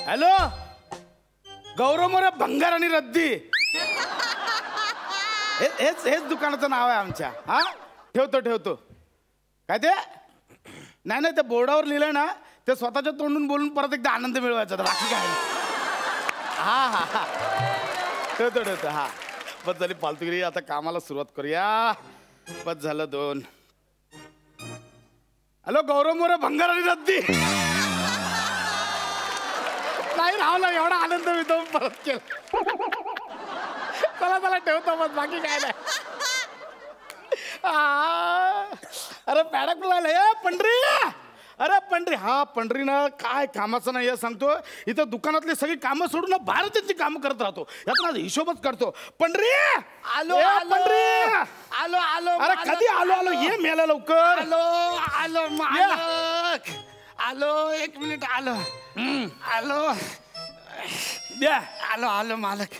Hello, गौरव मोरे भंगार आणि रद्दी. हेच दुकानाचं नाव आहे आमच्या. हा, ठेवतो. काय ते? नाही ते बोर्डावर लिहिलंय ना, ते स्वतःच्या तोंडून बोलून परत एकदा आनंद मिळवायचा. बाकी काय? हा ठेवतो. हा, बस झाली फालतूगिरी. आता कामाला सुरुवात करूया. बस झालं 2. हॅलो, गौरव मोरे भंगार आणि रद्दी. नाही राहुला एवढा आनंद मी तो परत केला. चला ठेवतो बस, बाकी काय नाही. अरे पॅडक बोलायला पंढरी. अरे पंढरी, हा पंढरी ना काय कामाचं नाही सांगतो. इथं दुकानातली सगळी कामं सोडून ना बाहेर त्यांची कामं करत राहतो. यात हिशोबच करतो. पंढरी आलो. पंढरी आलो. अरे कधी आलो ये मेला लवकर. आलो मालक. आलो 1 मिनिट. आलो द्या. आलो मालक.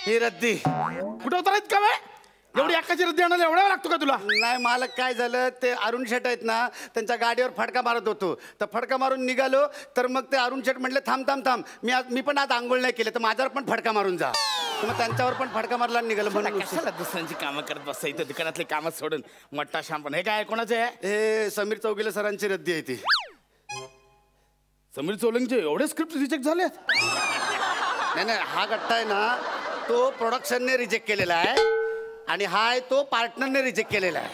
ही रद्दी कुठं उतरायत का? एवढी अक्काची रद्दी आणायला एवढा वेळ लागतो का तुला? नाही मालक, काय झालं ते अरुण शेट आहेत ना, त्यांच्या गाडीवर फटका मारत होतो. तर फटका मारून निघालो, तर मग ते अरुण शेट म्हटले थांब. मी पण आज आंघोळ नाही केले, तर माझ्यावर पण फटका मारून जा. तर मग त्यांच्यावर पण फटका मारला आणि निघालो. म्हणून कशाला दुसऱ्यांची कामं करत बसता इथं दुकानातली कामं सोडून. मोठा शांपण. हे काय कोणाचं आहे? हे समीर चौगुले सरांची रद्दी आहे ती. समीर चौगुलेंचे एवढे स्क्रिप्ट रिजेक्ट झाले? नाही, हा गट्टा आहे ना, तो प्रोडक्शनने रिजेक्ट केलेला आहे आणि हा आहे तो पार्टनरने रिजेक्ट केलेला आहे.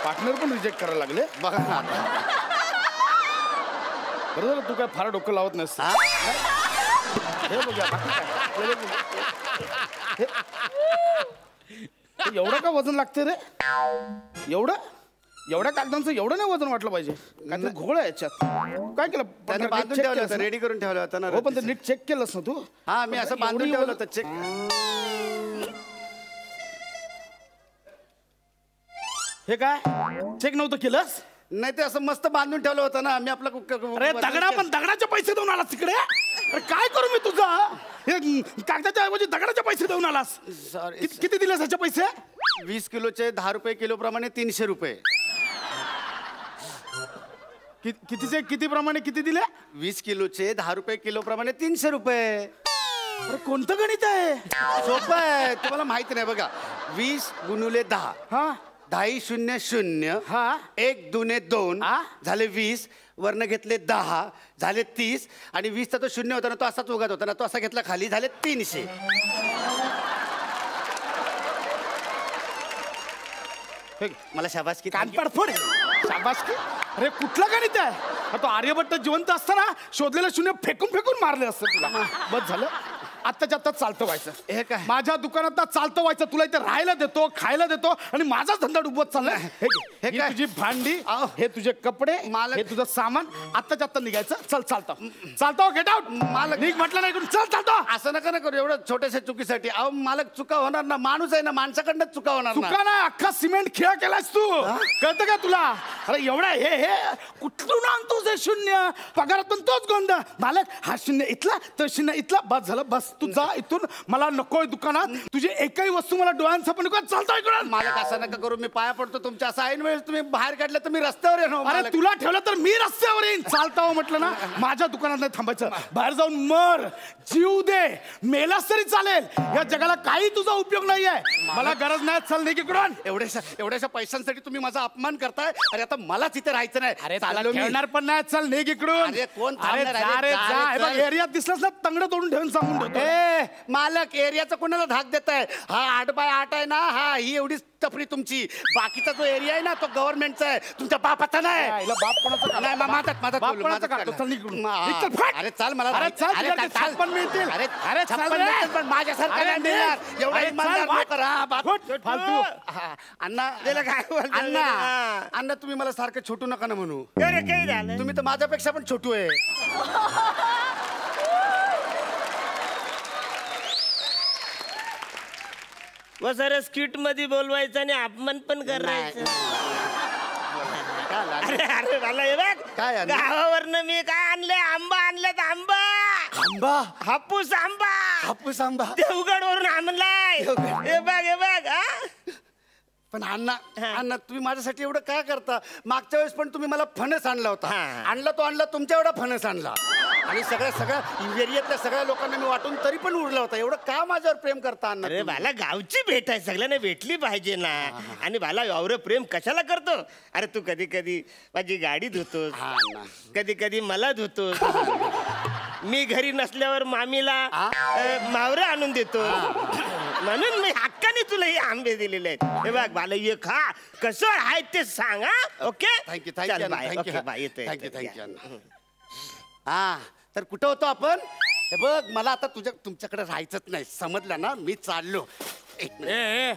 पार्टनर पण रिजेक्ट करायला लागले बघा ना. बरं झालं तू काय फार डोकं लावत नसतं. हे बघूया एवढं का वजन लागते रे? एवढ्या कागदांचं एवढं नाही वजन वाटलं पाहिजे. काय घोळ आहे याच्यात. काय केलं? बांधून ठेवलं होतं, रेडी करून ठेवलं होतं ना. हो पण ते नीट चेक केलंस ना तू? हा, मी असं बांधून ठेवलं होतं. चेक. हे काय चेक नव्हतं केलंस? नाही, ते असं मस्त बांधून ठेवलं होतं ना मी आपलं. अरे दगडाचे पैसे देऊन आलास तिकडे? अरे काय करू मी तुझा? कागदाच्या ऐवजी दगडाचे पैसे देऊन आलास. सॉरी. किती दिले ह्याचे पैसे? 20 किलोचे 10 रुपये किलो प्रमाणे 300 रुपये. किती प्रमाणे किती दिले? 20 किलोचे 10 रुपये किलो प्रमाणे 300 रुपये. अरे कोणतं गणित आहे? सोपं आहे, तुम्हाला माहिती नाही. बघा, 20 गुणुले 10. हा, 10 0 0. हा, 1 दुने 2 झाले 20. वरनं घेतले 10 झाले 30. आणि 20चा तो 0 होता ना, तो असाच उगत होता ना, तो असा घेतला खाली, झाले 300. मला शाबासकी. कानपाड फोड. शाबासकी? अरे कुठलं गणित आहे? तो आर्यभट्ट जिवंत असताना शोधलेलं शून्य फेकून मारले असतं तुला. बस झालं. आत्ताच्या आत्ता चालतं व्हायचं. हे काय? माझ्या दुकानात चालतं व्हायचं. तुला इथे राहायला देतो, खायला देतो आणि माझा धंदा डुबत चाललाय. हे काय? तुझी भांडी, हे तुझे कपडे, हे तुझं सामान. आत्ताच्या आत्ता निघायचं. चालतो. Get out. मालक निघ म्हटलं नाही. चालतो. असं नका ना करू एवढं छोट्याशा चुकीसाठी. अहो मालक, चुका होणार ना. माणूस आहे ना, माणसाकडनं चुका होणार ना. चुका नाही, अख्खा सिमेंट खेळ केलास तू. कळतं का तुला? अरे एवढा हे कुठून आणतोस हे शून्य? पगारातून तोच गोंधळ. मालक, हा शून्य इथला, तो शून्य इथला. बस झालं, बस. तू जा इथून. मला नकोय दुकानात. तुझी एकही वस्तू मला डोळ्यांसमोर नको. चालतो इकडून. मालक, असं नका करू. मी पाया पडतो तुमच्या. असं ऐन वेळेस तुम्ही बाहेर काढलं तर मी रस्त्यावर येणार. अरे तुला ठेवलं तर मी रस्त्यावर येईन. चालता म्हटलं ना, माझ्या दुकानात नाही थांबायचं. बाहेर जाऊन मर, जीव दे, मेलास तरी चालेल. या जगाला काही तुझा उपयोग नाहीये. मला गरज नाही. चल निघ इकडून. एवढ्याशा पैशांसाठी तुम्ही माझा अपमान करताय. अरे आता मलाच इथे राहायचं नाही. अरे खेळणार पण नाही. चल निघ इकडून. अरे कोण? एरियात दिसलास ना, तंगड तोडून ठेवून सांगून ठेवतो. मालक, एरियाचा कोणाला धाक देत आहे? हा 8x8 आहे ना. हा, ही एवढीच टपरी तुमची. बाकीचा जो एरिया आहे ना, तो गव्हर्नमेंटचा आहे, तुमच्या बापाचा नाही. बाप कोणाचा नाही? अरे चाल, मला पण मिळतील. अरे पण माझ्यासारखा नाही. एवढा फालतू. अण्णा तुम्ही मला सारखं छोटू नका ना म्हणू. तुम्ही तर माझ्यापेक्षा पण छोटू आहे. व सर स्किट मध्ये बोलवायचं आणि अपमान पण करायचं. अरे मला हे बघ, काय गावावरनं मी काय आणले? आंबा आणलेत. आंबा आंबा? हापूस आंबा. हापूस आंबा? देवगड वरून आणलाय. उघड. हे बघ हा पण अण्णा अण्णा तुम्ही माझ्यासाठी एवढं काय करता? मागच्या वेळेस पण तुम्ही मला फणस आणला होता. हा. आणला तुमच्या एवढा फणस आणला आणि सगळ्या एरियातल्या सगळ्या लोकांना मी वाटून तरी पण उरला होता. एवढं का माझ्यावर प्रेम करता अण्णा अरे तुम्ही? मला गावची भेट आहे, सगळ्यांना भेटली पाहिजे ना. आणि मला एवढं प्रेम कशाला करतो? अरे तू कधी कधी माझी गाडी धुतोस, हा ना. कधी कधी मला धुतोस. मी घरी नसल्यावर मामीला मावरं आणून देतो. म्हणून मी हक्काने तुला हे आंबे दिलेले आहेत. हे बघ मला ये खा, कसं आहे ते सांगा. ओके थँक्यू चल, thank you bye. Thank you okay, bye. येतोय, थँक्यू येतोय. थँक्यू हा तर कुठं होतो आपण? हे बघ मला आता तुमच्याकडे राहायचंच नाही, समजलं ना? मी चाललो. एक मिनिट. ए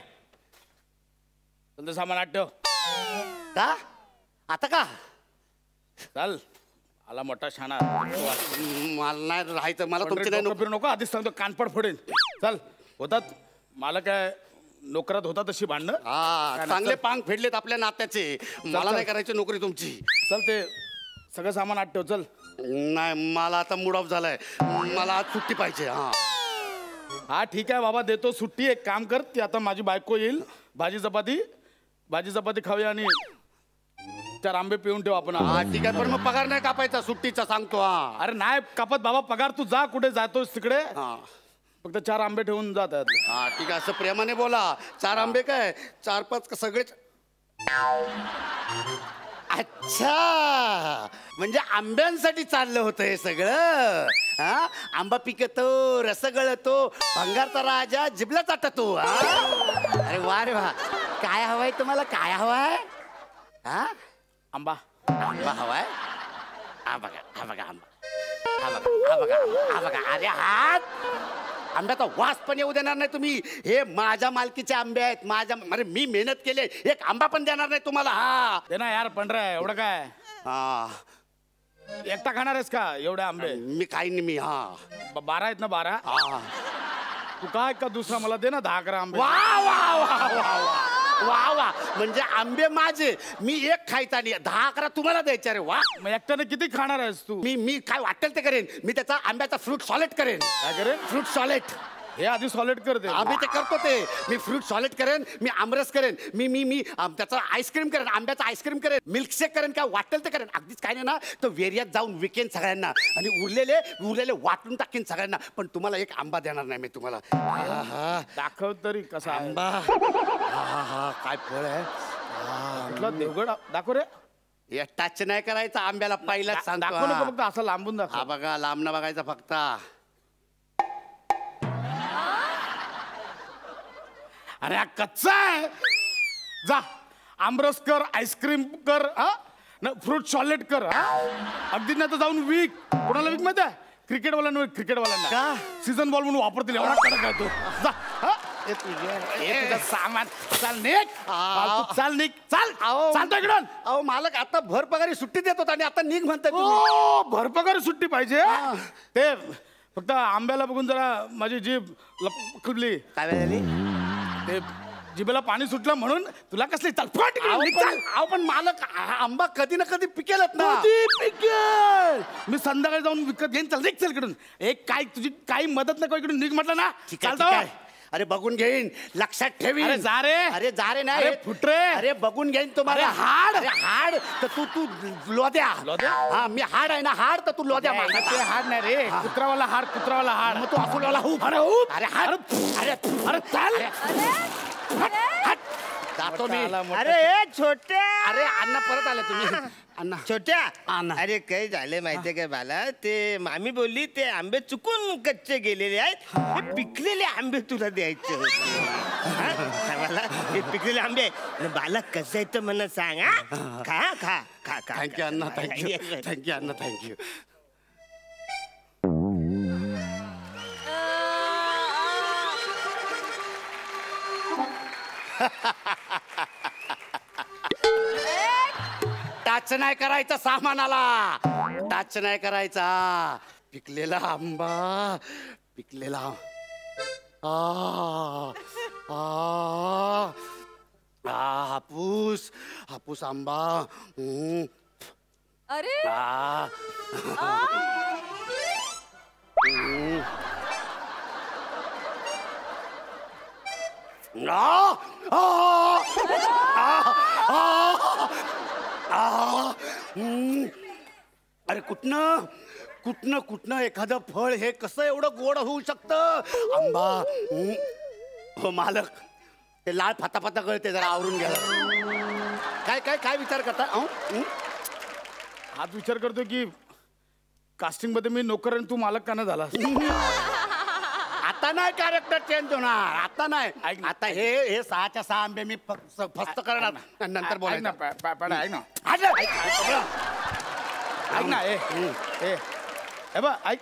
तुमचं सामान आठ ठेव. का आता का? चल आला मोठा शाणा. मला नाही राहायचं, मला तुमचे नाही डोकं फिरू नको, आधीच सांगतो कानपड फोडेन. चल होतात मला काय नोकरात होता तशी भांडणं. हा काय चांगले नाही, पांग फेडलेत आपल्या नात्याचे. मला चल. नाही करायची नोकरी तुमची. चल ते सगळं सामान आठ ठेव. चल नाही मला आता मूड ऑफ झालाय, मला आज सुट्टी पाहिजे. हा हा ठीक आहे बाबा, देतो सुट्टी. एक काम कर, ती आता माझी बायको येईल, भाजी चपाती खाऊया आणि 4 आंबे पिऊन ठेव आपण. हा ठीक आहे, पण मग पगार नाही कापायचा सुट्टीचा सांगतो. हा अरे नाही कापत बाबा पगार, तू जा कुठे जातोस तिकडे, हा फक्त 4 आंबे ठेवून जातात. हा ठीक आहे, असं प्रेमाने बोला. 4 आंबे काय 4-5 सगळेच. अच्छा म्हणजे आंब्यांसाठी चाललं होतं हे सगळं. हा आंबा पिकतो, रस गळतो, भंगारचा राजा जिबला चाटतो. अरे वा रे वा. काय हवाय तुम्हाला? काय हवाय? हा आंबा आंबा हवाय? हा बघा आंबा. हा बघा. अरे हात आंब्याचा वास पण येऊ देणार नाही तुम्ही. हे माझ्या मालकीचे आंबे आहेत. अरे मी मेहनत केली, एक आंबा पण देणार नाही तुम्हाला. हा ते ना यार पंढरा एवढं काय हा एकटा खाणार आहेस का एवढे आंबे? मी काही नाही. मी 12 आहेत ना 12. हा तू काय का दुसरा मला दे ना 10-11 आंबे. वा वा वा वा वा वा वा. म्हणजे आंबे माझे, मी एक खायचा आणि 10-11 तुम्हाला द्यायचे. अरे वा. मग एकट्याने किती खाणार आहेस तू? मी काय वाटेल ते करेन. मी त्याचा आंब्याचा फ्रूट सॉलेड करेन. काय करेन? फ्रूट सॉलेड. हे आधी सॉलिड कर दे. आम्ही ते करतो ते. मी फ्रूट सॉलिड करेन, मी आमरस करेन, मी त्याचा आईस्क्रीम करेन, आंब्याचा आईस्क्रीम करेन, मिल्कशेक करेन, काय वाटेल ते करेन. अगदीच काय नाही ना, तो वेरियात जाऊन विकेन सगळ्यांना आणि उरलेले वाटून टाकेन सगळ्यांना. पण तुम्हाला एक आंबा देणार नाही मी तुम्हाला. दाखव तरी कसा आहे. आंबा. हा काय फळ आहे? कुठला देवगड दाखव रे. या टच नाही करायचा आंब्याला, पहिलाच दाखव नको, सांगतो. फक्त असं लांबून हा दाखव. बघा, लांब न बघायचा फक्त. अरे हा कच्चा आहे. जा आमरस कर, आईस्क्रीम कर, फ्रूट सॉलिड कर. अगदी नाही तर जाऊन विक. कोणाला विक माहिती आहे? क्रिकेटवाल्यांना. क्रिकेटवाल्यांना का? सीझन बॉल म्हणून वापरतील. एवढा कडक आहे तो. जा हे तुझं सामान. चाल निघ. फालतू चाल निघ. चाल चालतो इकडून. अहो मालक आता भर पगारी सुट्टी देत होता आणि आता निघ म्हणताय तुम्ही. ओ भरपगार सुट्टी पाहिजे. ते फक्त आंब्याला बघून जरा माझी जीभ लपकली. काय झाली? ते जिभेला पाणी सुटलं म्हणून तुला कसली चलफट. अहो पण मालक आंबा कधी ना कधी पिकेलच ना. पिकेल. मी संध्याकाळी जाऊन विकत घेईन. चल निघ. चल इकडून. एक काय तुझी काही मदत नको इकडून निघ म्हटलं ना. चालतं. अरे बघून घेईन, लक्षात ठेवीन. अरे जा रे. अरे जा रे नाही. अरे फुटरे. अरे बघून घेईन तुम्हाला. अरे हाड. अरे हाड तर तू लोद्या. लोद्या? हा मी हाड आहे ना, हाड तर तू लोद्या ते मागत. हाड नाही रे. कुत्रावाला हाड. कुत्रावाला हाड. मग तू अफुलवाला हुप. अरे हुप. अरे हाड. अरे चाल. जातो मी. अरे ए छोट्या. अरे अण्णा परत आला तुम्ही. अण्णा छोट्या. अण्णा. अरे काय झालंय माहितीये काय मला? ते मामी बोलली ते आंबे चुकून कच्चे गेलेले आहेत, हे पिकलेले आंबे तुला द्यायचे होते. हा? मला हे पिकलेले आंबे बाला कसं आहे तर मला सांग. खा खा खा खा. थँक्यू अण्णा. थँक्यू थँक्यू अण्णा. थँक्यू. टाच नाही करायचा सामानाला. टाच नाही करायचा. पिकलेला आंबा. पिकलेला हापूस. हापूस आंबा. अरे अरे कुठनं कुठनं कुठनं एखादं फळ हे कसं एवढं गोड होऊ शकतं? आंबा. हो मालक, ते लाल फाता कळते, जरा आवरून घ्या. काय काय काय विचार करता? हाच विचार करतो की कास्टिंग मध्ये मी नोकर आणि तू मालक का नाही झाला? आता नाही कॅरेक्टर चेंज होणार, आता नाही. आता हे 6च्या 6 आंबे मी फस्त करणार, नंतर बोलायचं. ऐक ना ऐक ना ए बा ऐक,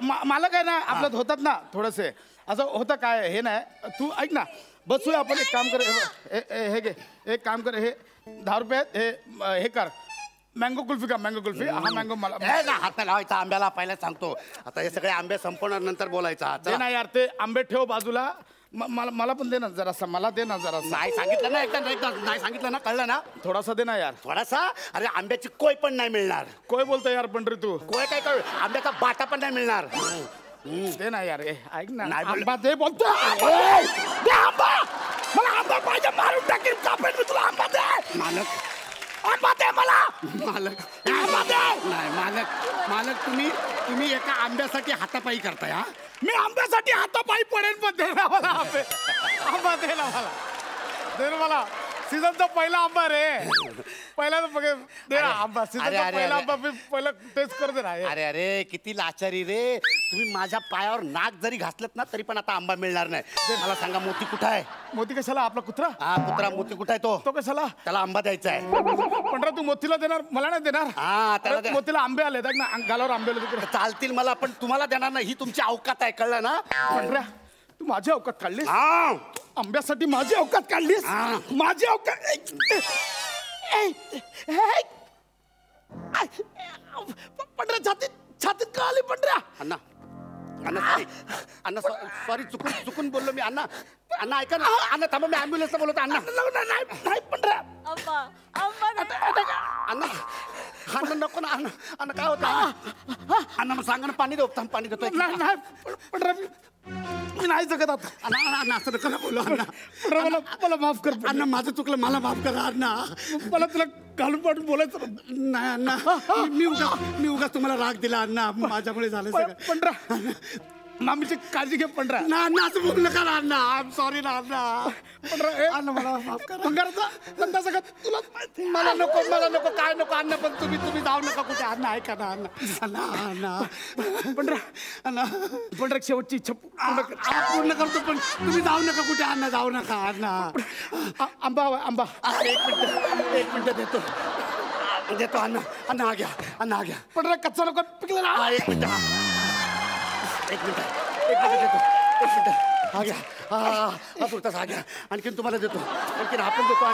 मालक आहे ना आपल्यात होतात ना थोडंसे असं होतं. काय हे नाही, तू ऐक ना, बसूया आपण. एक काम कर, हे घे, एक काम कर, हे 10 रुपये हे कर, मँगो कुल्फी का, मँगो कुल्फी. हा मँगो मला हात लावायचा आंब्याला, पहिला सांगतो. आता हे सगळे आंबे संपवणार, नंतर बोलायचा. दे ना यार, ते आंबे ठेव बाजूला. मला पण दे ना जरासा, मला दे ना जरासा. नाही सांगितलं ना, एकदा नाही सांगितलं ना, कळलं ना? थोडासा दे ना यार. थोडासा? अरे आंब्याची कोय पण नाही मिळणार. कोय बोलतो यार पंढरी तू? कोय काय कळ, आंब्याचा बाटा पण नाही मिळणार. दे ना यार, ऐक ना. नाही आंबा दे बोलतो. दे आंबा, मला आंबा पाहिजे, मारून टाकेल कापेल मी तुला. आंबा दे मालक, आंबा दे मला. मालक आंबा दे. नाही मालक, तुम्ही एका आंब्यासाठी हातापायी करताय. हा, मी आंब्यासाठी हातापायी पडेल, पण दे ना मला आंबे. आंबा दे ना मला, दे ना मला. सीझनचा पहिला आंबा रे, पहिला बघ दे ना आंबा. सीझनचा पहिला आंबा मी पहिला टेस्ट कर दे ना. अरे किती लाचारी रे तुम्ही. माझ्या पायावर नाक जरी घासलत ना तरी पण आता आंबा मिळणार नाही. मला सांगा, मोती कुठं आहे? मोती कशाला? आपला कुत्रा. हा कुत्रा, मोती कुठं आहे? तो कशाला? त्याला आंबा द्यायचा आहे. पंढरा तू मोतीला देणार, मला नाही देणार. हा त्याला मोतीला आंबे आले ना, गालावर आंबे आले तिकडे. चालतील मला, पण तुम्हाला देणार नाही. ही तुमची अवकात आहे, कळलं ना? पंढरा तू माझी अवकात काढलीस. हा, आंब्यासाठी माझी अवकात काढलीस. माझी अवकात. पंढरा छातीत का आली पंढरा? अण्णा सॉरी, चुकून बोललो मी. अण्णा ऐका ना, अण्णा थांबा, मी ॲम्ब्युलन्सला बोलवतो. नाही पंढरा. अण्णा नको ना, अण्णा काय होतं? अण्णा मग सांगा ना, पाणी देऊ. पाणी देतो. नाही पंढरा, मी नाही जगत आता. अण्णा असं नका बोलू. अण्णा मला माफ कर अण्णा, माझं चुकलं, मला माफ करा अण्णा. मला तुला घालून पाडून बोलायचं नाही अण्णा. मी उगाच तुम्हाला राग दिला अण्णा, माझ्यामुळे झालं सगळं. पंढरा, मामीची काळजी घे पंढरा. ना अण्णा, असं बोलू नका ना अण्णा. आय एम सॉरी ना अण्णा. अण्णा मला माफ करा. भंगारचा धंदा सगळं तुला. मला नको काय नको अण्णा. पण तुम्ही जाऊ नका कुठे. अण्णा ऐका ना अण्णा. पंढरा शेवटची इच्छा पूर्ण करतो, पण तुम्ही जाऊ नका कुठे. अण्णा जाऊ नका अण्णा. आंबा. एक मिनिट देतो अण्णा आ गया. पंढरा कच्चा नको, पिकलेला. एक मिनिट देतो. आ गया. हा तुर्तास आ गया. आणखीन तुम्हाला देतो. आणखीन आपण देतो.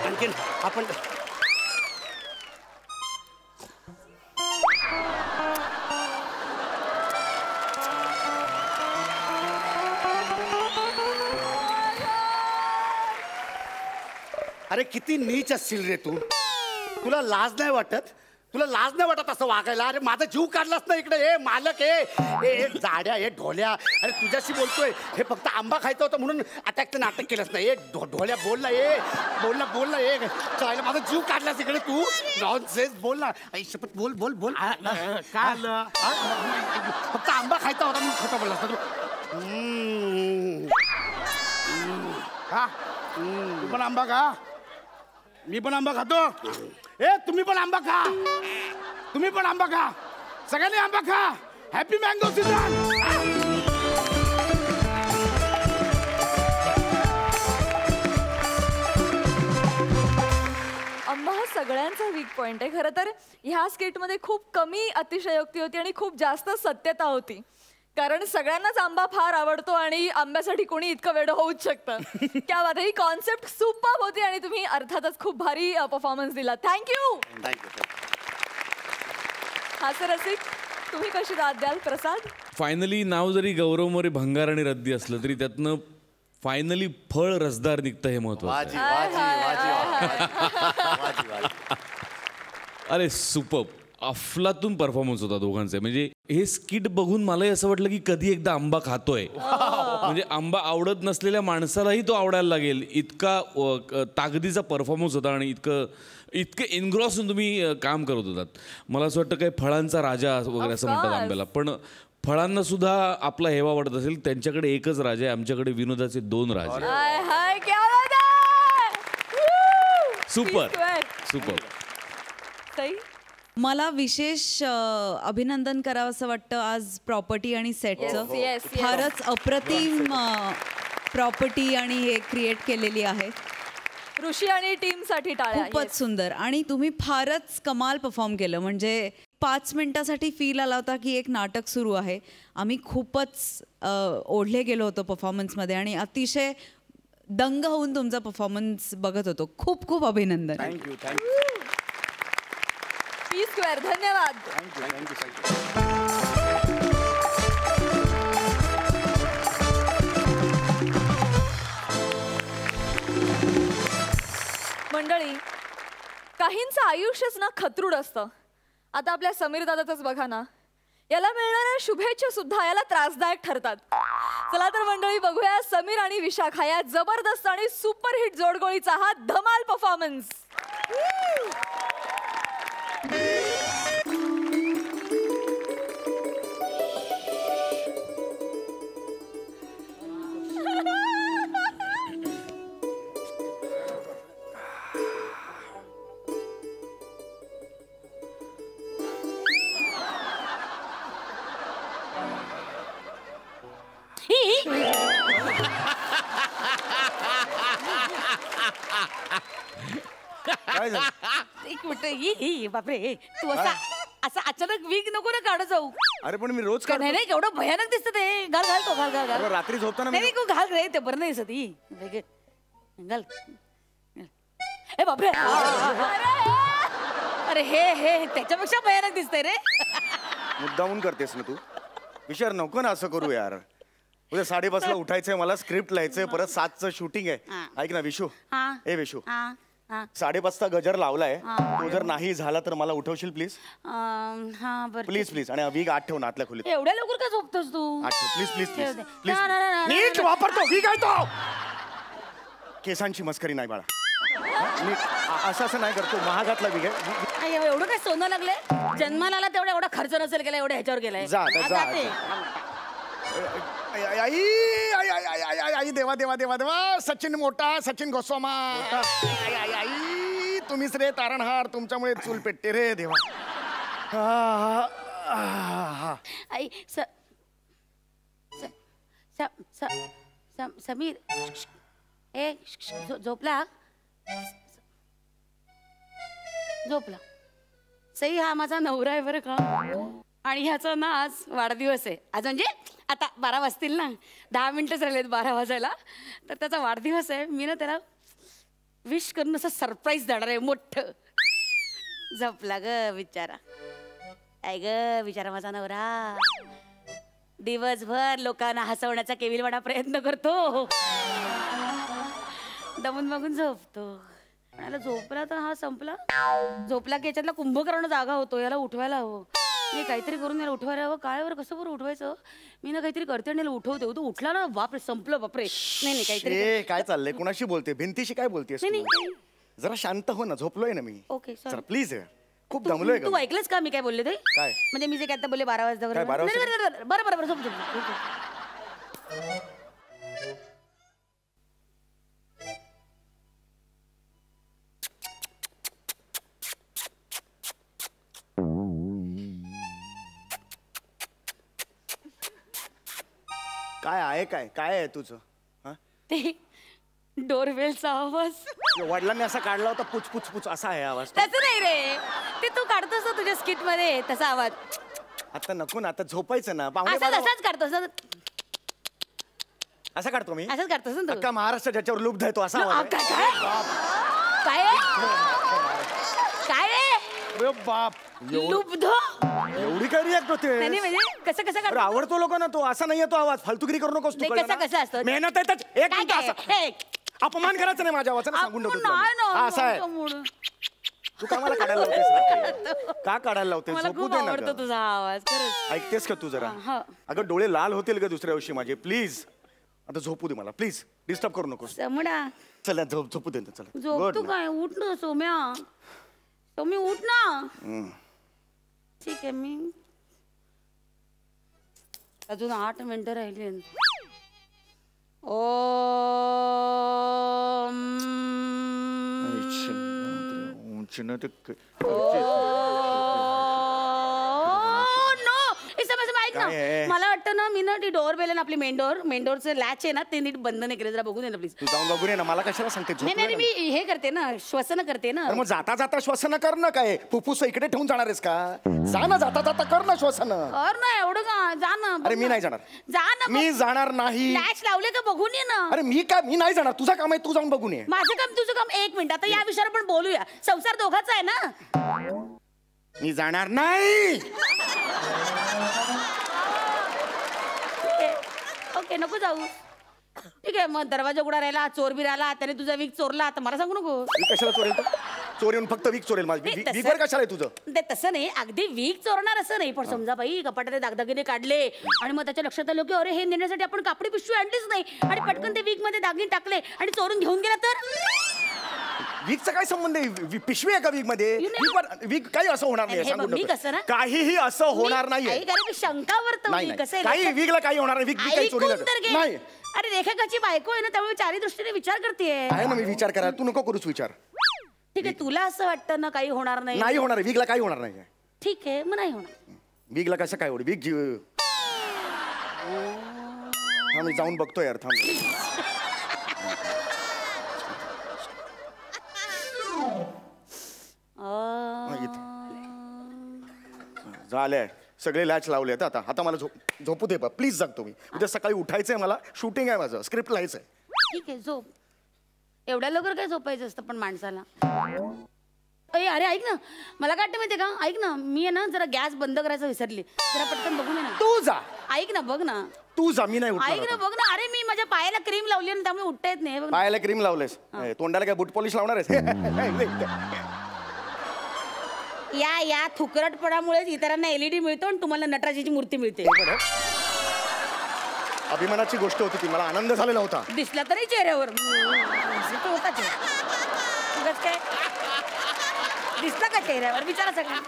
आणखीन आपण. अरे किती नीच असशील रे तू. तुला लाज नाही वाटत असं वागायला? अरे माझा जीव काढलास ना इकडे. हे मालक, हे जाड्या, हे ढोल्या. अरे तुझ्याशी बोलतोय. हे फक्त आंबा खायचं होतं म्हणून अटॅकचं नाटक केलंस ना. हे ढोल्या, बोल ना. हे चालेल, माझा जीव काढलास इकडे तू. नॉनसेन्स. बोल ना. आई शपथ, बोल. काय फक्त आंबा खायचा होता म्हणून खोटं बोललास तू. तू पण आंबा खा, मी पण आंबा खातो. तुम्ही पण आंबा खा. सगळ्यांनी आंबा खा. Happy mango season. आंबा हा सगळ्यांचा वीक पॉइंट आहे. खरं तर ह्या स्किटमध्ये खूप कमी अतिशयोक्ती होती आणि खूप जास्त सत्यता होती. कारण सगळ्यांनाच आंबा फार आवडतो आणि आंब्यासाठी कोणी इतकं वेड होऊच शकतं. क्या बात आहे. ही कॉन्सेप्ट सुपर्ब होती आणि तुम्ही अर्थातच खूप भारी परफॉर्मन्स दिला. थँक्यू. हा सर, रसिक तुम्ही कशी दाद द्याल? प्रसाद, फायनली नाव जरी गौरव मोरे भंगार आणि रद्दी असलं तरी त्यातनं फायनली फळ रसदार निघतं, हे महत्वाचं. अरे सुपर्ब, अफलातून परफॉर्मन्स होता दोघांचे. म्हणजे हे स्किट बघून मलाही असं वाटलं की कधी एकदा आंबा खातोय. म्हणजे आंबा आवडत नसलेल्या माणसालाही तो आवडायला लागेल इतका ताकदीचा परफॉर्मन्स होता आणि इतके एनग्रॉस होऊन तुम्ही काम करत होतात. मला असं वाटतं काही फळांचा राजा वगैरे असं म्हणतात आंब्याला, पण फळांना सुद्धा आपला हेवा वाटत असेल. त्यांच्याकडे एकच राजा आहे, आंब्याकडे विनोदाचे 2 राजे. Super super. मला विशेष अभिनंदन करावं असं वाटतं आज प्रॉपर्टी आणि सेटचं. Yes. फारच अप्रतिम प्रॉपर्टी आणि हे क्रिएट केलेली आहे. ऋषी आणि टीम साठी टाळ्या. खूपच सुंदर. आणि तुम्ही फारच कमाल परफॉर्म केलं. म्हणजे 5 मिनिटासाठी फील आला होता की एक नाटक सुरू आहे. आम्ही खूपच ओढले गेलो होतो परफॉर्मन्समध्ये आणि अतिशय दंग होऊन तुमचा परफॉर्मन्स बघत होतो. खूप खूप अभिनंदन. थँक्यू. P-Square, धन्यवाद. मंडळी, काहींचं आयुष्यच ना खतरूड असतं. आता आपल्या समीर दादाच बघा ना, याला मिळणाऱ्या शुभेच्छा सुद्धा याला त्रासदायक ठरतात. चला तर मंडळी बघूया समीर आणि विशाखा या जबरदस्त आणि सुपरहिट जोडगोळीचा हा धमाल परफॉर्मन्स. काय झालं? एक मिनिट बापरे तू असा अचानक वीक नको ना काढत जाऊ. अरे पण मी रोज नाही नाही केवढं भयानक दिसतं ते. घाल घाल तो घाल घाल घाल. रात्री झोपताना नाही नाही, तू घाल रे ते बरं नाही दिसत. घाल. ए बापरे अरे हे त्याच्यापेक्षा भयानक दिसतंय रे. मुद्दामून करतेस ना तू. विचार नको ना असं करू यार. उद्या 5:30ला उठायचंय मला, स्क्रिप्ट लिहायचंय, परत 7चं शूटिंग आहे. ऐक ना विशू. ए विशू, 5:30चा गजर लावलाय. तो जर नाही झाला तर मला उठवशील प्लीज. हा बरं प्लीज प्लीज. आणि वीग 8 ठेव ना आतल्या खोलीत. एवढ्या लवकर का झोपतोस तू? 8 ठेव प्लीज प्लीज प्लीज ठेव दे. प्लीज. नाही. नीट वापरतो वीग आहे तो. केसांची मस्करी नाही बाळा. असं नाही करतो. महागातला वीग आहे. एवढं काय सोनं लागले? जन्माला आला तेवढा एवढा खर्च नसेल केला, एवढ्या ह्याच्यावर गेलाय. जा. आई देवा देवा देवा देवा. सचिन मोठा, सचिन गोस्वामा. आई तुम्हीच रे तारणहार. तुमच्यामुळे चूल पेटते रे देवा. आई समीर ए झोपला सई. हा माझा नवरा आहे बरं का. आणि ह्याचा ना आज वाढदिवस आहे. आज म्हणजे आता 12 वाजतील ना, 10 मिनिटच राहिलेत 12 वाजायला. तर त्याचा वाढदिवस आहे. मी ना त्याला विश करून असं सरप्राईज देणार आहे मोठं. झोपला ग बिचारा. काय ग बिचारा माझा नवरा. दिवसभर लोकांना हसवण्याचा केविलवाणा प्रयत्न करतो, दमून बघून झोपतो. याला झोपला तर हा संपला. झोपला की याच्यातला कुंभकर्ण जागा होतो. याला उठवायला हवं. मी काहीतरी करून याला उठवायला हवं. काय बरं कसं बरं उठवायचं? मी ना काहीतरी करते आणि याला उठवते. तो उठला ना बापरे संपलं बापरे. नाही काहीतरी. काय चाललंय? कुणाशी बोलते? भिंतीशी काय बोलतेस? जरा शांत हो ना. झोपलोय ना मी. Okay sir please. खूप दमलोय. तू ऐकलंस का मी काय बोलले ते? काय म्हणजे मी जे काय आता बोलले 12 वाजता बरं झोप. काय आहे? काय आहे तुझं? ते डोरबेलचा आवाज. वडिलांनी असा काढला होता पुच पुच पुच असा आहे आवाज. तसं नाही रे. ते तू काढतोस ना तुझ्या स्किट मध्ये तसा आवाज. आता नको ना. आता झोपायचं ना. असाच काढतोस. असा काढतो मी. असंच काढतोस ना तू. अख्खा महाराष्ट्र ज्याच्यावर लुब्ध आहे तो असा आवाज आहे. काय रे बाप. लुब्ध. एवढी काय रिॲक्ट होते? नाही म्हणजे कसं अरे आवडतो लोकांना तो. असा नाहीये तो आवाज. फालतुगिरी करू नकोस तू. कसं असतं? मेहनत आहे त्यात. एक मिनिट. अपमान करायचं नाही माझ्या आवाजाला. सांगून ठेवतो. असा आहे. तू का मला काढायला लावतेस रात्री? का काढायला लावतेस? मला झोपू खूप दे ना आवडतो गं. तुझा आवाज खरंच. ऐकतेस का तू जरा? हा. अगं डोळे लाल होतील ग दुसऱ्या दिवशी माझे. प्लीज आता झोपू दे मला, प्लीज डिस्टर्ब करू नकोस. समडा चला झोपू दे ना, चला. झोप Good तू night. काय उठ ना सोम्या. सोमी उठ ना. ठीक आहे मी अजून 8 मिनिटं राहिली. काय आहे? मला वाटतं ना मी ना ती डोअर बेल आहे ना आपली मेन डोअरचं लॅच आहे ना ते नीट बंद नाही केलं. जरा बघून ये ना प्लीज. तू जाऊन बघून ये ना. मला कशाला सांगते? नाही नाही मी हे करते ना श्वसन करते ना. अरे मग जाता जाता श्वसन कर ना. काय फुफ्फुस इकडे ठेवून जाणार आहेस का? जा ना, जाता जाता कर ना श्वसन. कर ना एवढं का. जा ना बघ अरे मी ना. नाही जाणार. जा ना बघ. मी जाणार नाही. लॅच लावले का बघून ये ना. अरे मी नाही जाणार. तुझं काम आहे, तू जाऊन बघून ये. माझं काम तुझं काम. 1 मिनिट आता या विषयावर पण बोलूया. संसार दोघाचा आहे ना. मी जाणार नाही. ओके नको जाऊ. ठीक आहे मग दरवाजा उघडा राहिला, चोर बी राहिला, त्याने तुझा वीक चोरला, तर मला सांगू नको. मी कशाला चोरेल? चोर येऊन फक्त वीक चोरेल माझी. नाही, तसं- वीकवर कशाला आहे तुझं? ते तसं नाही अगदी वीक चोरणार असं नाही. पण समजा बाई कपाटात दागदागिने काढले आणि मग त्याच्या लक्षात आलं की अरे हे नेण्यासाठी आपण कापडी पिशवी आणलीच नाही आणि पटकन ते वीक मध्ये दागिने टाकले आणि चोरून घेऊन गेला तर. वीकचा काय संबंध आहे? पिशवी आहे का वीक मध्ये? वीक काही असं होणार नाही. हे सांगून बघ, मी ठेवतो. कसं ना- काहीही असं होणार नाहीये. कारण शंका वर्तवली नाही कसं आहे काही लक्षात- वीकला काही होणार नाही. वीक काही चोरीला ऐकून तर घे. नाही. अरे लेखकाची बायको आहे ना त्यामुळे चारी दृष्टीने विचार करतेय. आहे ना, मी विचार करा. तू नको करूच विचार. ठीक आहे तुला असं वाटतं ना काही होणार नाही. नाही होणार. वीकला काही होणार नाही. ठीक आहे मग नाही होणार. वीकला कसं काय होईल? वीक जीव. हा मी जाऊन बघतो यार. थांब. झालंय सगळे लॅच लावले आता. आता मला झोपू दे बा प्लीज. जगतो मी. उद्या सकाळी उठायचंय मला. शूटिंग आहे माझं. स्क्रिप्ट लिहायचंय. ठीक आहे झोप. एवढ्या लवकर काय झोपायचं असतं पण माणसाला. अरे ऐक ना मला काय वाटतं माहितीये का. ऐक ना मी आहे ना जरा गॅस बंद करायचं विसरली. जरा पटकन बघून ये ना. तू जा. ऐक ना बघ ना. तू जा. मी नाही ऐक उठणार ना आता. बघ ना. अरे मी माझ्या पायाला क्रीम लावली आणि त्यामुळे उठता येत नाही. बघ ना. पायाला क्रीम लावलेस? तोंडाला काय बूट पॉलिश लावणार आहेस? या थुकरटपणामुळेच इतरांना LED मिळतो आणि तुम्हाला नटराजाची मूर्ती मिळते. अभिमानाची गोष्ट होती ती. मला आनंद झालेला होता. दिसला तरी चेहऱ्यावर होता चेहरा. काय दिसला का चेहऱ्यावर विचारा सगळं.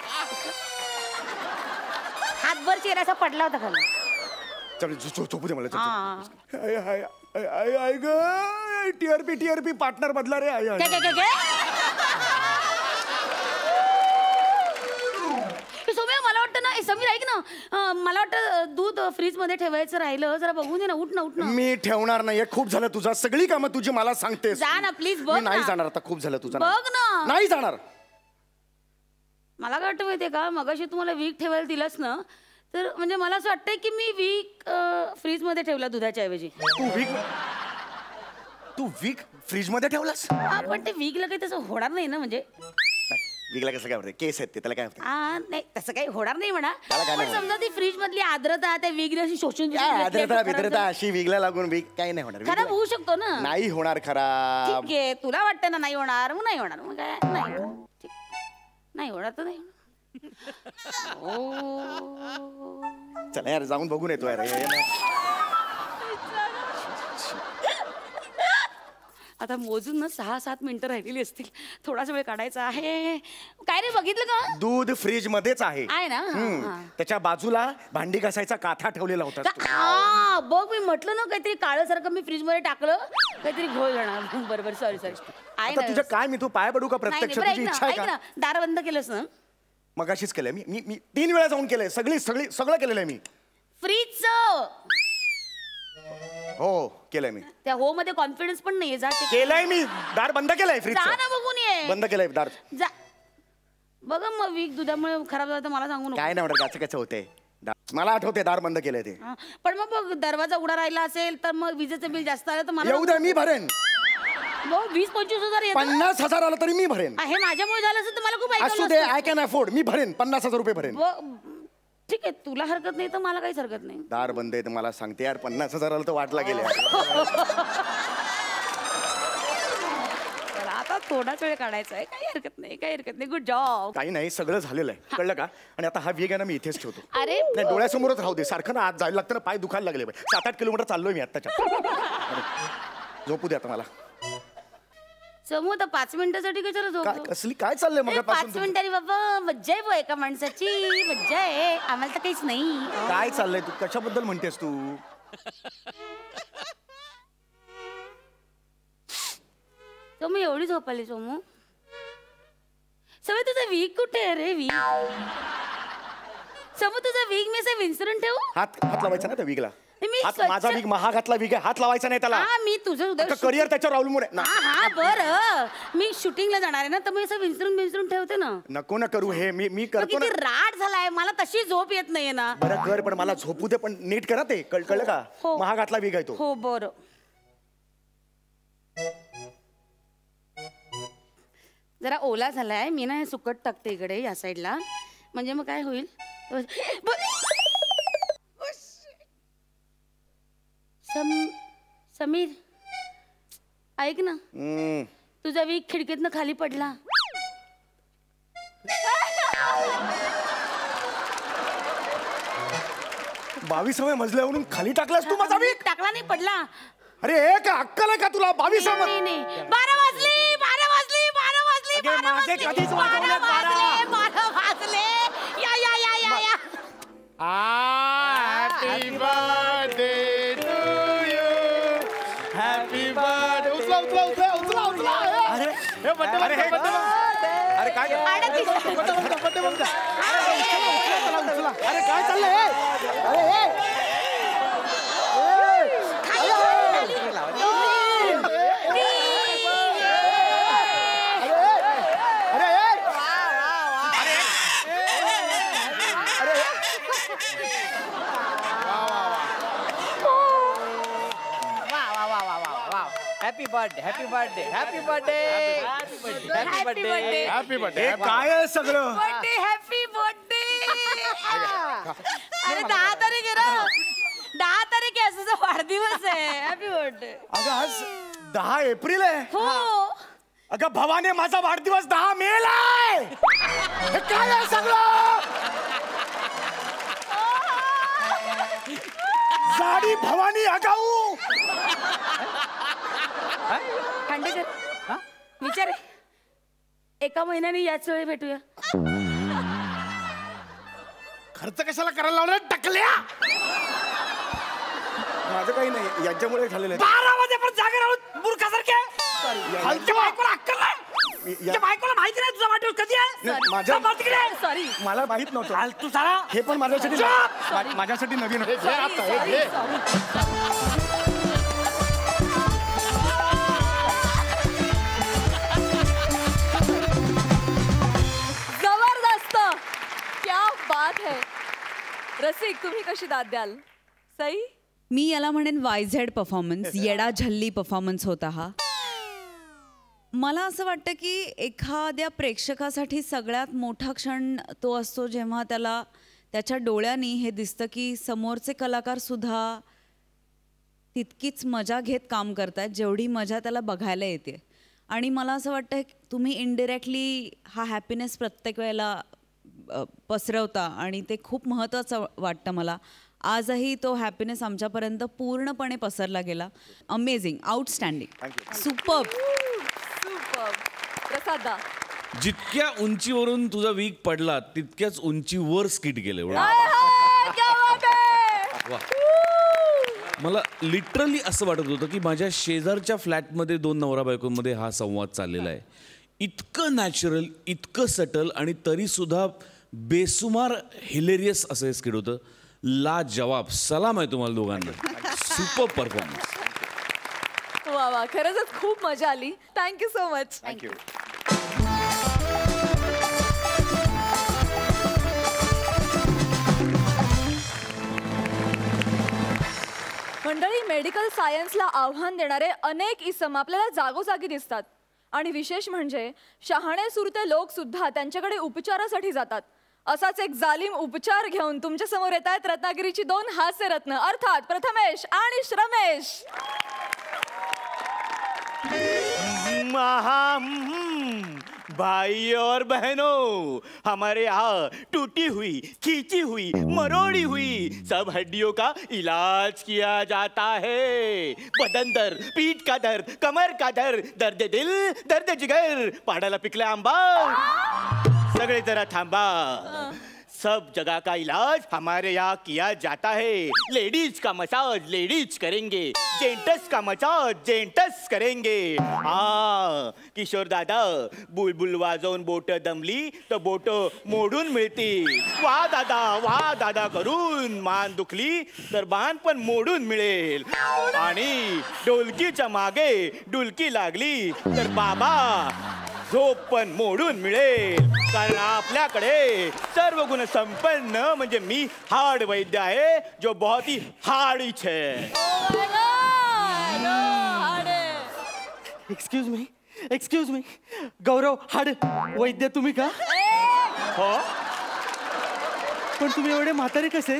हातभर चेहरा असा पडला होता खाली. चल झोपू दे मला. हा. टीआरपी पार्टनर बदला रे. काय सोम्या मला वाटतं ना समीर ऐक ना मला वाटतं दूध फ्रीज मध्ये ठेवायचं राहिलं. जरा बघून दे ना. उठ ना. मी ठेवणार नाहीये. खूप झालं तुझा. सगळी कामं तुझी मला सांगतेस. जा ना प्लीज बघ मी नाही ना. जाणार आता. खूप झालं तुझं. बघ ना. नाही जाणार. मला काय वाटतं माहितीये का मगाशी तुम्हाला वीक ठेवायला दिलंस ना तर म्हणजे मला असं वाटतंय की मी वीक फ्रीज मध्ये ठेवला दुधाच्या ऐवजी. तू वीक फ्रीज मध्ये ठेवलास? पण ते वीकला काही तसं होणार नाही ना. म्हणजे वीकला कसं काय होतं? केस आहेत ते. त्याला काय होतं? नाही तसं काही होणार नाही म्हणा. त्याला काय पण नाही समजा ती फ्रीज मधली आर्द्रता त्या वीक अशी शोषून घेतली आर्द्रता खराब विद्रता अशी वीकला लागून वीक काही नाही होणार. खराब होऊ शकतो ना. नाही होणार खराब. ठीक आहे तुला वाटतं ना नाही होणार मग नाही होणार. मग काय नाही होणार. ठीक. नाही होणार तर नाही होणार. चला यार जाऊन बघून येतो यार. आता मोजून ना 6-7 मिनिटं राहिलेली असतील. थोडासा वेळ काढायचा आहे. काय रे बघितलं का? दूध फ्रीज मध्येच आहे. आहे ना. त्याच्या बाजूला भांडी घासायचा काथा ठेवलेला होता. हा बघ मी म्हटलं ना काहीतरी काळं सारखं मी फ्रीज मध्ये टाकलं काहीतरी घोळ जाणार. बरोबर सॉरी आहे आता तुझं काय मी तू पाय पडू का प्रत्यक्ष? तुझी इच्छा आहे का? दार बंद केलंस ना. मगाशीच केलंय मी 3 वेळा जाऊन केलंय. सगळं केलेलं आहे मी. फ्रीजचं हो केलंय मी. त्या हो मध्ये कॉन्फिडन्स पण नाहीये. जा केलंय मी. दार बंद केलंय फ्रीज. जा ना बघून ये. बंद केलंय दार. जा बघ मग वीक दुधामुळे खराब झालं तर मला सांगू नको. काय नाही म्हणत. कसं कसं होतंय. मला आठवते दार बंद केलंय ते. पण मग बघ दरवाजा उघडा राहिला असेल तर मग विजेचं बिल जास्त आलं तर मला येऊ द्या मी भरेन. 20-25 हजार येतं. 50,000 आलं तरी मी भरेन. हे माझ्यामुळे झालं असेल तर मला खूप ऐकायला असू दे. असतं. I can afford. मी भरेन. 50,000 रुपये भरेन. ठीक आहे तुला हरकत नाही तर मला काहीच हरकत नाही. दार बंद आहे तर मला सांगते यार. 50,000 आलं तर वाटला गेले. आता थोडाच वेळ काढायचा आहे. काही हरकत नाही, काही हरकत नाही. Good job. काही नाही, सगळं झालेलं आहे, कळलं का? आणि आता हा वेग आहे ना, मी इथेच ठेवतो. अरे नाही, डोळ्यासमोरच राहू दे. सारखं ना आत जायला लागतं ना, पाय दुखायला लागले. 7-8 किलोमीटर चाललोय मी आत्ताच्या. झोपू दे आता मला. समू आता 5 मिनिटासाठी कशाला काय झोपतो? कसली काय चाललंय मग 5 मिनिटांनी बाबा मज्जा आहे बुवा, एका माणसाची मज्जा आहे. आम्हाला तर काहीच नाही. काय चाललंय? तू कशाबद्दल म्हणतेस तू? सोमू एवढी झोप आली सोमू? सवय तुझा वीक कुठे आहे रे? वीक समू तुझा वीक मी असं विंचरून ठेवू? हात लावायचा ना त्या विगला. मी हात स्वच्छ- माझा विग महागातला विग आहे, हात लावायचा नाही त्याला. हा मी तुझं उद्या करिअर त्याच्यावर अवलंबून आहे ना. हा बरं मी शूटिंगला जाणार आहे ना, तर मी असं विंचरून ठेवते ना. नको ना करू हे, मी तो करतो किती ना. राट झालाय, मला तशी झोप येत नाहीये ना. बरं कर, पण मला झोपू दे, पण नीट करा ते. कळलं का? हो. महागातला विग आहे तो. हो बरं. जरा ओला झालाय, मी ना हे सुकट टाकते इकडे या साईडला, म्हणजे मग काय होईल. समीर ऐक ना, तुझा वीक खिडकीतनं खाली पडला. 22व्या मजल्यावरून खाली टाकलास तू माझा वीक? टाकला नाही, पडला. अरे एक अक्कल आहे का तुला? 22व्या नाही नाही 12 वाजले. अगे, माझे कधीच वाजवण्यात 12. 12 वाजले. या या या या या. Happy birthday to you. Happy birthday. उचला उचला उचला उचला उचला. अरे हे बड्डे अरे हे अरे काय अरे काय चाललंय? Happy birthday happy birthday happy birthday happy birthday happy birthday. हे काय आहे सगळं? Birthday happy birthday. अरे 10 तारीख आहे ना, 10 तारीख आहे, असं वाढदिवस आहे. Happy birthday. अगं आज 10 एप्रिल आहे. हो अगं भवाने, माझा वाढदिवस 10 मेला आहे. हे काय आहे सगळं? जाडी भवानी आगाऊ. खांडेकर विचार, एका महिन्याने याच वेळी भेटूया. खर्च कशाला करायला लावलं टकल्या? माझं काही नाही, यांच्यामुळे झालेलं आहे. 12 वाजेपर्यंत जागे राहून मूर्खासारखे. हलक्या बायकोला अक्कल नाही. त्या बायकोला माहिती नाही तुझा वाढदिवस कधी आहे. नाही, माझ्या- जा तिकडे. सॉरी. मला माहित नव्हतं. फालतू साला. हे पण माझ्यासाठी माझ्यासाठी नवीन आहे. हे आता हे घे. जबरदस्त, क्या बात है. रसिक, तुम्ही कशी दाद द्याल? सई? मी याला म्हणेन वायझेड परफॉर्मन्स, येडा झल्ली परफॉर्मन्स होता हा. मला असं वाटतं की एखाद्या प्रेक्षकासाठी सगळ्यात मोठा क्षण तो असतो जेव्हा त्याला त्याच्या डोळ्यांनी हे दिसतं की समोरचे कलाकार सुद्धा तितकीच मजा घेत काम करतात जेवढी मजा त्याला बघायला येते. आणि मला असं वाटतं तुम्ही इनडिरेक्टली हा हॅपीनेस प्रत्येक वेळेला पसरवता आणि ते खूप महत्त्वाचं वाटतं मला. आजही तो हॅपीनेस आमच्यापर्यंत पूर्णपणे पसरला गेला. Amazing, outstanding, superb. प्रसादा. जितक्या उंचीवरून तुझा वीक पडला तितक्याच उंचीवर स्किट गेले. वा. मला लिटरली असं वाटत होतं की माझ्या शेजारच्या फ्लॅटमध्ये 2 नवरा बायकोमध्ये हा संवाद चाललेला आहे. इतकं नॅचरल, इतकं सटल आणि तरीसुद्धा बेसुमार हिलेरियस असं हे स्किट होतं. ला जवाब, सलाम आहे तुम्हाला दोघांना. Super performance. वा वा, खरंच खूप मजा आली. Thank you so much. थँक्यू. मंडळी, मेडिकल सायन्सला आव्हान देणारे अनेक इसम आपल्याला जागोजागी दिसतात. आणि विशेष म्हणजे शहाणे सुरते लोक सुद्धा त्यांच्याकडे उपचारासाठी जातात. असाच एक जालिम उपचार घेऊन तुमच्या समोर येत आहेत रत्नागिरीची 2 हास्यरत्न, अर्थात प्रथमेश आणि श्रमेश. भाई और बहनों, हमारे यहाँ टूटी हुई, खींची हुई, मरोड़ी हुई सब हड्डियों का इलाज किया जाता है। बदन दर्द, पीठ का दर्द, कमर का दर्द, दर्द दिल, दर्द जिगर, पाडाला पिकला आंबा, सगळे जरा थांबा। सब जगह का इलाज हमारे यहाँ किया जाता है। लेडीज का मसाज लेडीज करेंगे, जेंटस का मसाज जेंटस करेंगे। हाँ किशोर दादा, बुलबुल वाजवून बोट दमली तर बोट मोडून मिळतील। वा दादा करून मान दुखली तर मान पण मोडून मिळेल। आणि ढोलकीच्या मागे डुलकी लागली तर बाबा झोप पण मोडून मिळेल। कारण आपल्याकडे सर्व गुण संपन्न म्हणजे मी हाड वैद्य आहे, जो बहुत ही हार्ड है। एक्सक्यूज मी गौरव हाड वैद्य तुम्ही का? हो, पण तुम्ही एवढे म्हातारे कसे?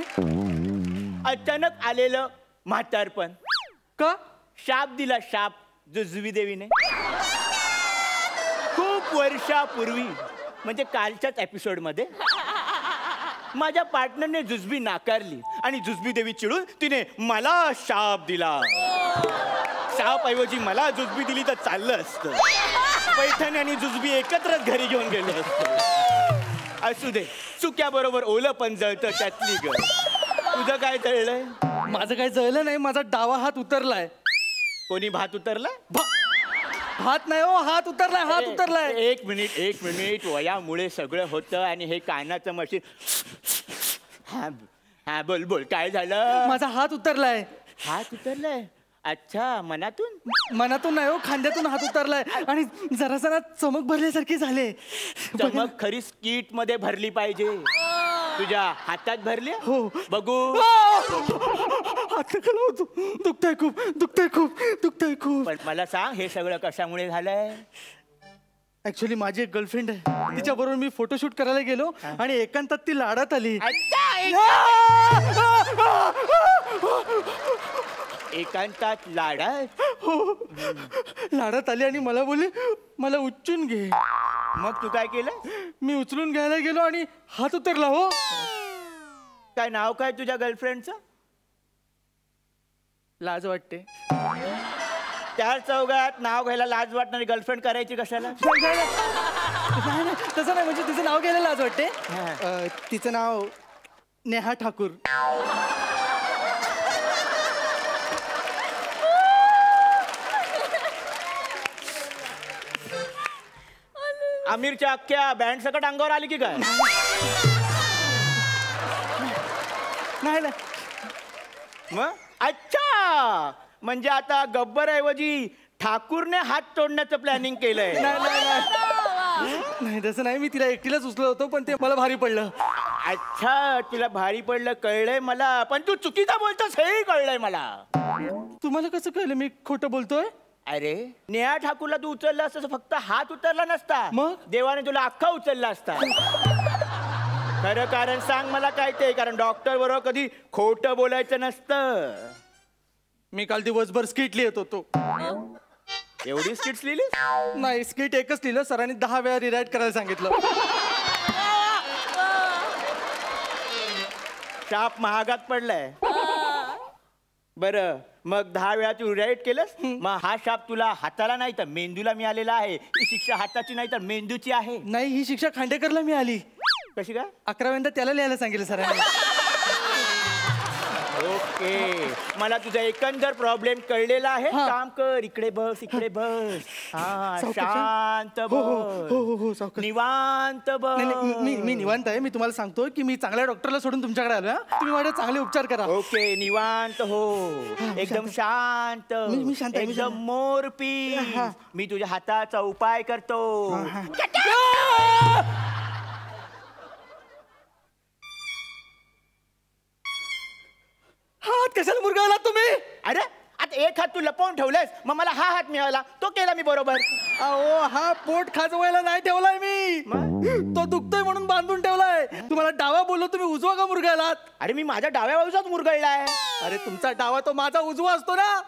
अचानक आलेलं म्हातारपण। का? शाप दिला, शाप जुजवी देवीने खूप वर्षापूर्वी, म्हणजे कालच्याच एपिसोड मध्ये माझ्या पार्टनरने जुजबी नाकारली आणि जुजबी देवी चिडून तिने मला शाप दिला। शाप ऐवजी मला जुजबी दिली तर चाललं असतं। पैठणी आणि जुजबी एकत्रच घरी घेऊन गेलो असतो। असू दे, चुक्याबरोबर ओलं पण जळतं त्यातली ग। तुझं काय जळलंय? माझं काय जळलं नाही, माझा डावा हात उतरलाय। कोणी भात उतरलाय? हात नाही हो, हात उतरलाय, हात उतरलाय। एक मिनिट वयामुळे सगळं होतं आणि हे कानाचं मशीन। हा बोल काय झालं? माझा हात उतरलाय। हात उतरलाय? अच्छा, मनातून नाही हो, खांद्यातून हात उतरलाय आणि जरा जरा चमक भरल्यासारखी झाले। चमक खरी स्कीट मध्ये भरली पाहिजे। तुझ्या हातात भरली? हो। बघू। हात दुखतंय खूप। पण मला सांग, हे सगळं कशामुळे झालंय? ऍक्च्युली माझी एक गर्लफ्रेंड आहे, तिच्याबरोबर मी फोटोशूट करायला गेलो आणि एकांतात ती लाडात आली। एकांतात लाडात? हो, लाडात आली आणि मला बोलली मला उचलून घे। मग तू काय केलं? मी उचलून घ्यायला गेलो आणि हात उतरला हो। काय नाव काय तुझ्या गर्लफ्रेंडचं? लाज वाटते। त्या चौघात नाव घ्यायला लाज वाटणारी गर्लफ्रेंड करायची कशाला? नाही, तसं नाही, म्हणजे तिचं नाव घ्यायला लाज वाटते। तिचं नाव नेहा ठाकूर। आमिरच्या अख्ख्या बँड सकट अंगावर आली की काय? नाही। मग अच्छा, म्हणजे आता गब्बर ऐवजी ठाकूरने हात तोडण्याचं प्लॅनिंग केलंय? नाही तसं नाही, मी तिला एकटीलाच उचलत होतो, पण ते मला भारी पडलं। अच्छा, तिला भारी पडलं कळलंय मला, पण तू चुकीचा बोलतोस हेही कळलंय मला। तुम्हाला कसं कळलं मी खोटं बोलतोय? अरे, नेहा ठाकूरला तू उचलला असता, फक्त हात उतरला नसता, मग देवाने तुला अख्खा उचलला असता। खरं कारण सांग मला काय ते, कारण डॉक्टर बरोबर कधी खोटं बोलायचं नसतं। मी काल दिवसभर स्किट लिहित होतो। एवढी स्किट्स लिहिली? नाही, स्किट एकच लिहिलं, सरांनी 10 वेळा रिराईट करायला सांगितलं। शाप महागात पडलाय। बरं, मग 10 वेळा तू रिराईट केलंस, मग हा शाप तुला हाताला नाही तर मेंदूला मिळालेला आहे। ही शिक्षा हाताची नाही तर मेंदूची आहे। नाही, ही शिक्षा खांडेकरला मिळाली। कशी काय? 11व्यांदा त्याला लिहायला सांगितलं सरांनी। ओके, मला तुझा एकंदर प्रॉब्लेम कळलेला आहे। काम कर, इकडे बस। हा, शांत बस, निवांत बस। मी निवांत आहे। मी तुम्हाला सांगतो की मी चांगल्या डॉक्टरला सोडून तुमच्याकडे आलो। तुम्ही माझे चांगले उपचार करा। ओके, निवांत हो, एकदम शांत, मी शांत आहे, एकदम मोरपी। मी तुझ्या हाताचा उपाय करतो। हात कशाला मुरगावला तुम्ही? अरे, आता एक हात तू लपवून ठेवलास, मग मला हा हात मिळाला, तो केला मी बरोबर। अहो, हा पोट खाजवायला नाही ठेवलाय मी, तो दुखतोय म्हणून बांधून ठेवलाय। तुम्हाला डावा बोललो, तुम्ही उजवा का मुरगाळलात? अरे, मी माझ्या डाव्या बाजूचाच मुरगळलाय। अरे, तुमचा डावा तो माझा उजवा असतो ना।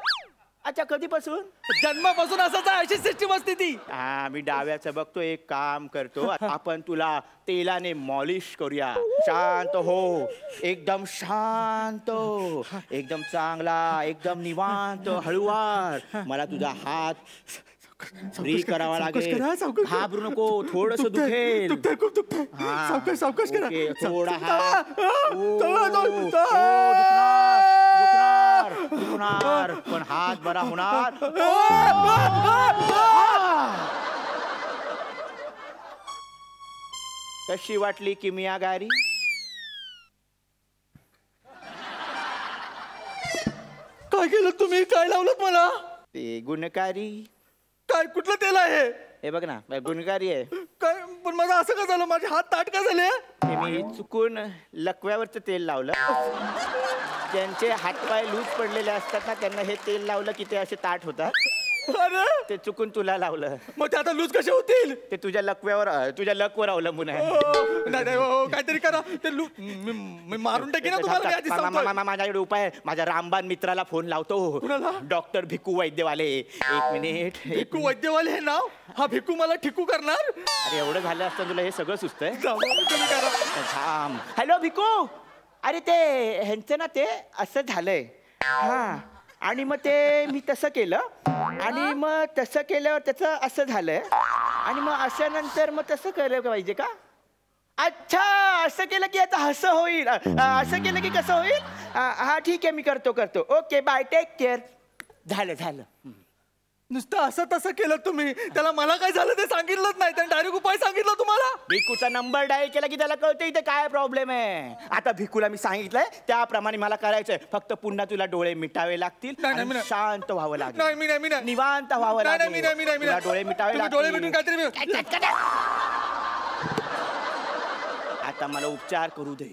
अच्छा कधीपासून? जन्मापासून असंच आहे, अशी सिस्टीम असते ती. हा मी डाव्याचं बघतो, एक काम करतो, आपण तुला तेलाने मॉलिश करूया. शांत हो, एकदम शांत, एकदम चांगला, एकदम निवांत, हळूवार. मला तुझा हात फ्री करावा लागेल. घाबरू नको, थोडस दुखेल. हा. ओके, थोडा हात. दुखणार, पण हात बरा होणार. कशी वाटली किमिया गारी? काय केलं तुम्ही? काय लावलं मला? ते गुणकारी. काय कुठलं तेल आहे? हे बघ ना, गुणकारी आहे. काय पण माझं असं का झालं? माझे हात ताट का झाले? ते मी चुकून लकव्यावरचं तेल लावलं. ज्यांचे हातपाय लूज पडलेले असतात ना, त्यांना हे तेल लावलं की ते असे ताट होतात. अरे ते चुकून तुला लावलं. मग ते आता लूज कसे होतील? ते तुझ्या लकवर अवलंबून आहे. नाही नाही, काहीतरी करा. ते मी मारून टाकी ना तुम्हाला. मी आधी सांगतोय. माझ्याकडे उपाय आहे. माझ्या रामबान मित्राला फोन लावतो. डॉक्टर भिकू वैद्यवाले. एक मिनिट. भिकू वैद्यवाले हे नाव? हा भिकू मला ठिकू करणार? अरे एवढं झालं असतं तुला हे सगळं सुचतंय? करा. हॅलो भिकू. अरे ते ह्यांचं ना ते असं झालंय. हा आणि मग ते मी तसं केलं आणि मग तसं केल्यावर त्याचं असं झालंय आणि मग अशा नंतर मग तसं केलं पाहिजे का? अच्छा असं केलं की आता असं होईल. असं केलं की कसं होईल? हा ठीक आहे मी करतो. Okay bye, take care. झालं. नुसतं असं तसं केलं तुम्ही. त्याला मला काय झालं ते सांगितलंच नाही. त्याने डायरेक्ट उपाय सांगितला तुम्हाला. भिकूचा नंबर डायल केला की त्याला कळतं इथे काय प्रॉब्लेम आहे. आता भिकूला मी सांगितलंय त्याप्रमाणे मला करायचंय. फक्त पुन्हा तुला डोळे मिटावे लागतील आणि शांत व्हावं लागेल. नाही निवांत व्हावं लागेल. तुला डोळे मिटावे लागतील. डोळे मिटून काहीतरी. आता मला उपचार करू दे.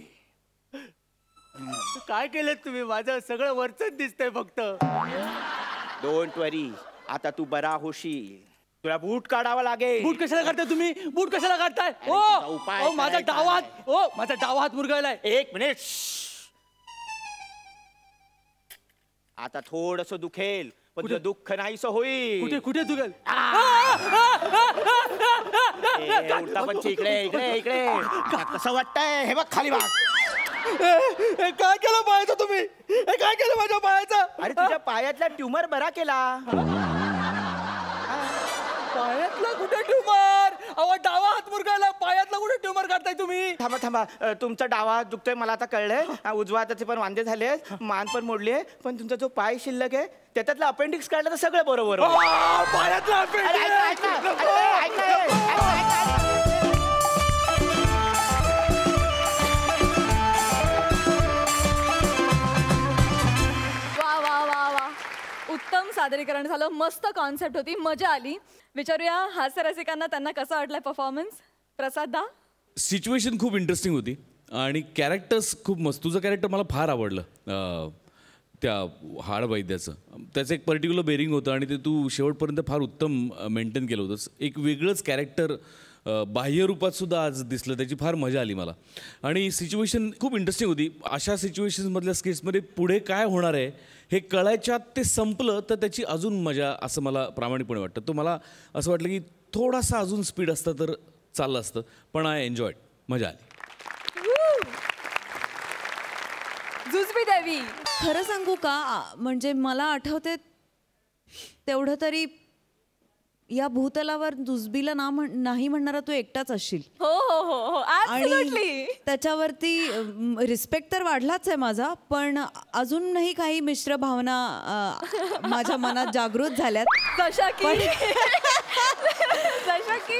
काय केलं तुम्ही? माझं सगळं वरचंच दिसतंय फक्त. डोंट वरी, आता तू बरा होशील. तुला बूट काढावा लागेल. बूट कशाला काढताय तुम्ही? बूट कशाला काढताय? उपाय ओ माझा डावा हात. ओ माझा डावा हात मुरगाळलाय. एक मिनिट. आता थोडस दुखेल पण तुझं दुःख नाहीसं होईल. कुठे दुखेल? उलटा पंच इकडे. कसं वाटतंय? हे बघ खाली भाग. काय केलं पायाचं तुम्ही? काय केलं माझ्या पायाचं? अरे तुझ्या पायातला ट्यूमर बरा केला. पायातला कुठे ट्यूमर? अहो डावा हात मुरगाळला, पायातला कुठे ट्यूमर काढताय तुम्ही? थांबा. तुमचा डावा हात दुखतोय मला आता कळलंय. उजवा हाताचे पण वांदे झाले, मान पण मोडली आहे. पण तुमचा जो पाय शिल्लक आहे त्याच्यातला अपेंडिक्स काढला तर सगळं बरोबर. पायातला उत्तम सादरीकरण झालं. मस्त कॉन्सेप्ट होती, मजा आली. विचारूया हास्य रसिकांना त्यांना कसा वाटलाय परफॉर्मन्स. प्रसाद दा. सिच्युएशन खूप इंटरेस्टिंग होती आणि कॅरेक्टर्स खूप मस्त. तुझं कॅरेक्टर मला फार आवडलं. त्या हाड वैद्याचं त्याचं एक पर्टिक्युलर बेरिंग होतं आणि ते तू शेवटपर्यंत फार उत्तम मेंटेन केलं होतंस. एक वेगळंच कॅरेक्टर बाह्य रूपात सुद्धा आज दिसलं. त्याची फार मजा आली मला. आणि सिच्युएशन खूप इंटरेस्टिंग होती. अशा सिच्युएशन्समधल्या स्किट्समध्ये पुढे काय होणार आहे हे कळायच्यात ते संपलं तर त्याची अजून मजा, असं मला प्रामाणिकपणे वाटतं. तो मला असं वाटलं की थोडासा अजून स्पीड असतं तर चाललं असतं. पण आय एन्जॉयड. मजा आली. जुजबी देवी. खरं सांगू का, म्हणजे मला आठवते तेवढं तरी या भूतलावर जुजबीला नाही म्हणणारा तू एकटाच असशील. हो आणि त्याच्यावरती रिस्पेक्ट तर वाढलाच आहे माझा, पण अजूनही काही मिश्र भावना माझ्या मनात जागृत झाल्यात.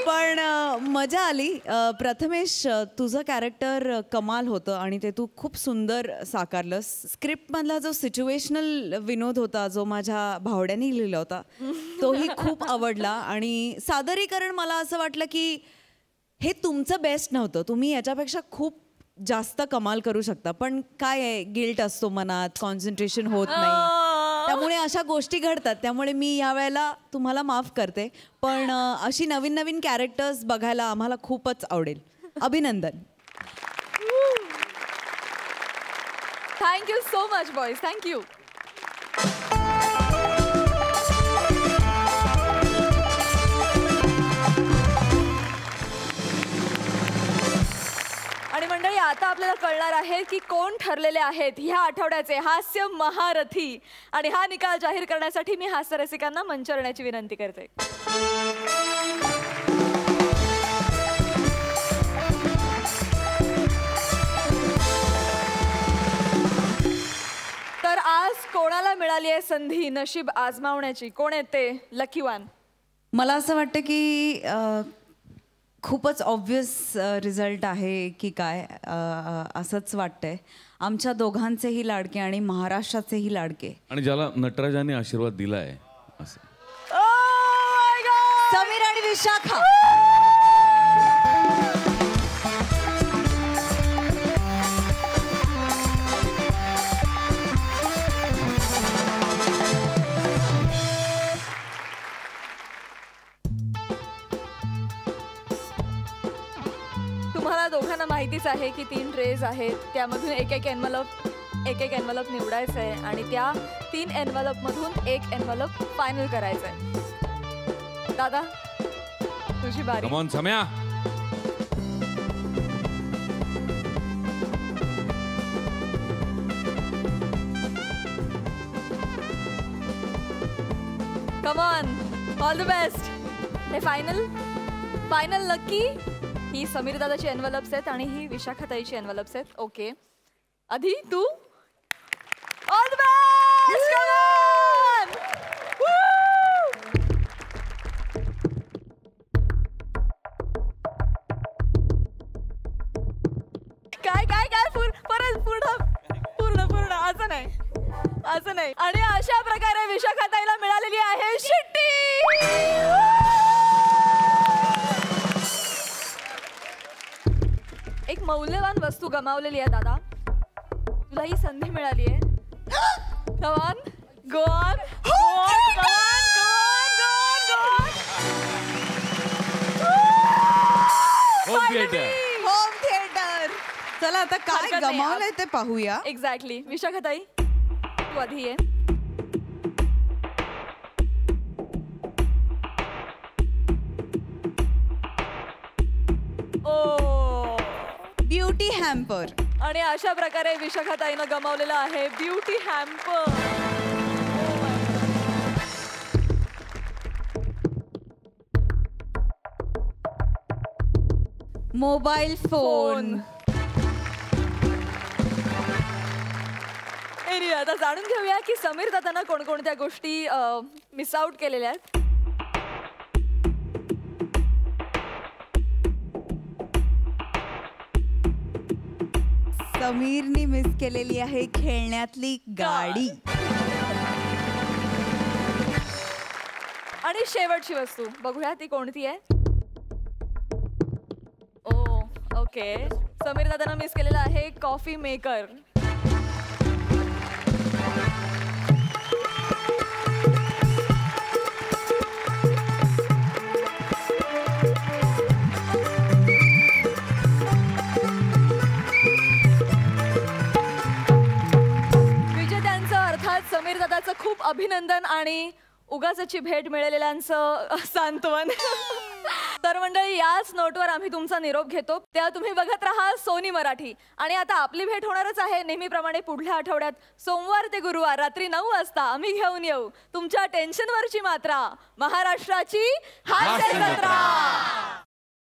पण मजा आली. प्रथमेश, तुझं कॅरेक्टर कमाल होतं आणि ते तू खूप सुंदर साकारलंस. स्क्रिप्टमधला जो सिच्युएशनल विनोद होता जो माझ्या भावड्याने लिहिला होता तोही खूप आवडला. आणि सादरीकरण मला असं वाटलं की हे तुमचं बेस्ट नव्हतं, तुम्ही याच्यापेक्षा खूप जास्त कमाल करू शकता. पण काय आहे, गिल्ट असतो मनात, कॉन्सन्ट्रेशन होत नाही, त्यामुळे अशा गोष्टी घडतात. त्यामुळे मी यावेळेला तुम्हाला माफ करते. पण अशी नवीन नवीन कॅरेक्टर्स बघायला आम्हाला खूपच आवडेल. अभिनंदन. Thank you so much boys. Thank you. आता आपल्याला कळणार आहे की कोण ठरलेले आहेत ह्या आठवड्याचे हास्य महारथी. आणि हा निकाल जाहीर करण्यासाठी मी हास्य रसिकांना मंचावर येण्याची विनंती करते. तर आज कोणाला मिळाली आहे संधी नशीब आजमावण्याची? कोण आहे ते लकी वन? मला असं वाटतं की खूपच ऑब्वियस रिझल्ट आहे की काय, असंच वाटतंय. आमच्या दोघांचेही लाडके आणि महाराष्ट्राचेही लाडके आणि ज्याला नटराजाने आशीर्वाद दिलाय असं समीर आणि विशाखा. तुम्हाला दोघांना माहितीच आहे की 3 ट्रेज आहेत, त्यामधून एक एक एनवलप निवडायचं आहे आणि त्या 3 एनवलप मधून एक एनवलप फायनल करायचं आहे. दादा तुझी बारी. कम ऑन सम्या. Come on, all the best. हे फायनल नक्की. ही समीर दादाची एनवलप्स आहेत आणि ही विशाखा ताईची एनवलप्स आहेत. ओके आधी तू. All the best. Come on. काय पूर्ण असं नाही. आणि अशा प्रकारे विशाखा ताईला मिळालेली आहे शिट्टी. एक मौल्यवान वस्तू गमावलेली आहे दादा. तुला ही संधी मिळाली आहे. Come on, go on, go on, go on, go on, go on, go on. Home theatre. Home theatre. चला आता काय गमावलंय ते पाहूया. एक्झॅक्टली. विशाखा ताई तू आधी ये. Beauty hamper. आणि अशा प्रकारे विशाखा ताईनं गमावलेला आहे ब्युटी हॅम्पर. Mobile phone. आता जाणून घेऊया की समीर दादांना कोणकोणत्या गोष्टी मिस आउट केलेल्या आहेत. समीरनी मिस केलेली आहे खेळण्यातली गाडी. आणि शेवटची वस्तू बघूया ती कोणती आहे. ओके समीर दादांना मिस केलेला आहे कॉफी मेकर. विजेत्यांचं अर्थात समीर दादाचं खूप अभिनंदन आणि उगाचची भेट मिळालेल्यांचं सांत्वन. तर मंडळी याच नोटवर आम्ही तुमचा निरोप घेतो. तेव्हा तुम्ही बघत राहा सोनी मराठी. आणि आता आपली भेट होणारच आहे नेहमीप्रमाणे पुढल्या आठवड्यात सोमवार ते गुरुवार रात्री 9 वाजता आम्ही घेऊन येऊ तुमच्या टेन्शनवरची मात्रा महाराष्ट्राची हास्य जत्रा.